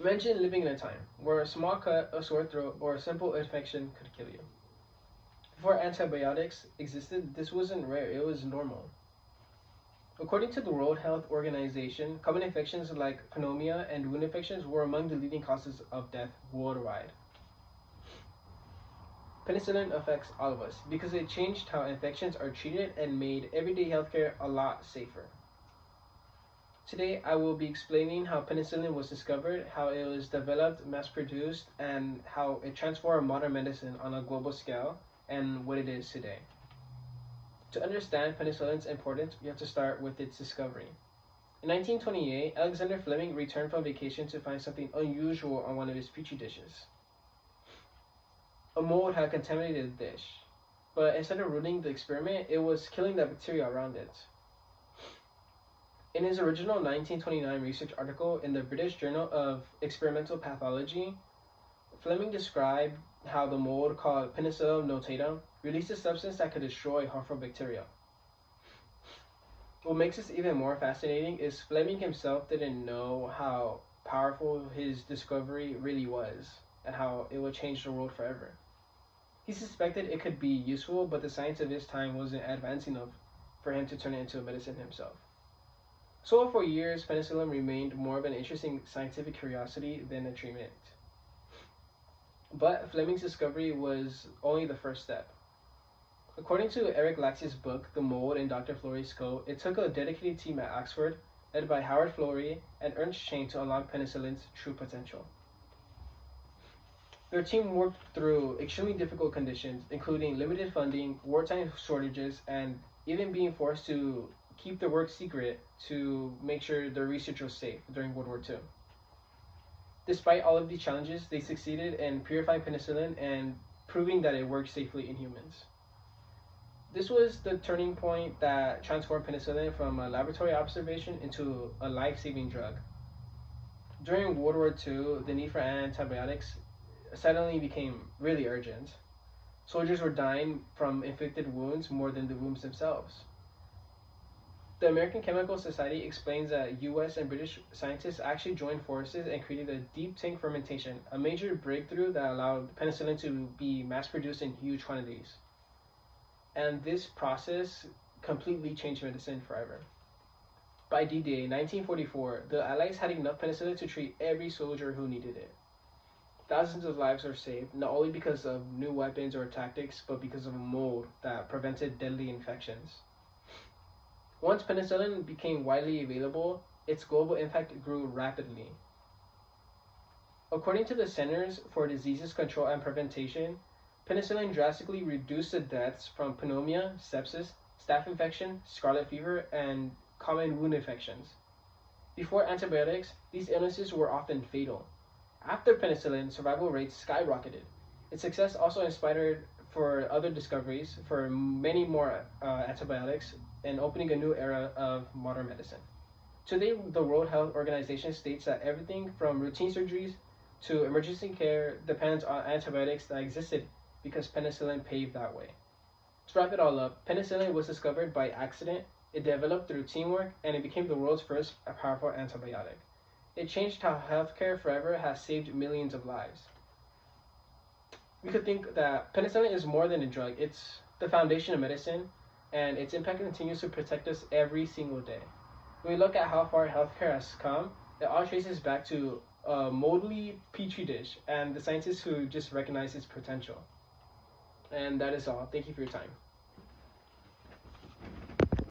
Imagine living in a time where a small cut, a sore throat, or a simple infection could kill you. Before antibiotics existed, this wasn't rare, it was normal. According to the World Health Organization, common infections like pneumonia and wound infections were among the leading causes of death worldwide. Penicillin affects all of us because it changed how infections are treated and made everyday healthcare a lot safer. Today, I will be explaining how penicillin was discovered, how it was developed, mass-produced, and how it transformed modern medicine on a global scale, and what it is today. To understand penicillin's importance, we have to start with its discovery. In 1928, Alexander Fleming returned from vacation to find something unusual on one of his petri dishes. A mold had contaminated the dish, but instead of ruining the experiment, it was killing the bacteria around it. In his original 1929 research article in the British Journal of Experimental Pathology, Fleming described how the mold, called Penicillium notatum, released a substance that could destroy harmful bacteria. What makes this even more fascinating is Fleming himself didn't know how powerful his discovery really was and how it would change the world forever. He suspected it could be useful, but the science of his time wasn't advanced enough for him to turn it into a medicine himself. So for years, penicillin remained more of an interesting scientific curiosity than a treatment. But Fleming's discovery was only the first step. According to Eric Lax's book, The Mold in Dr. Florey's Coat, it took a dedicated team at Oxford, led by Howard Florey and Ernst Chain, to unlock penicillin's true potential. Their team worked through extremely difficult conditions, including limited funding, wartime shortages, and even being forced to keep their work secret to make sure their research was safe during World War II. Despite all of these challenges, they succeeded in purifying penicillin and proving that it worked safely in humans. This was the turning point that transformed penicillin from a laboratory observation into a life-saving drug. During World War II, the need for antibiotics suddenly became really urgent. Soldiers were dying from inflicted wounds more than the wounds themselves. The American Chemical Society explains that US and British scientists actually joined forces and created a deep tank fermentation, a major breakthrough that allowed penicillin to be mass-produced in huge quantities. And this process completely changed medicine forever. By D-Day 1944, the Allies had enough penicillin to treat every soldier who needed it. Thousands of lives were saved, not only because of new weapons or tactics, but because of a mold that prevented deadly infections. Once penicillin became widely available, its global impact grew rapidly. According to the Centers for Disease Control and Prevention, penicillin drastically reduced the deaths from pneumonia, sepsis, staph infection, scarlet fever, and common wound infections. Before antibiotics, these illnesses were often fatal. After penicillin, survival rates skyrocketed. Its success also inspired for other discoveries for many more antibiotics and opening a new era of modern medicine. Today, the World Health Organization states that everything from routine surgeries to emergency care depends on antibiotics that existed because penicillin paved that way. To wrap it all up, penicillin was discovered by accident, it developed through teamwork, and it became the world's first powerful antibiotic. It changed how healthcare forever has saved millions of lives. We could think that penicillin is more than a drug. It's the foundation of medicine, and its impact continues to protect us every single day. When we look at how far healthcare has come, it all traces back to a moldy petri dish and the scientists who just recognized its potential. And that is all. Thank you for your time.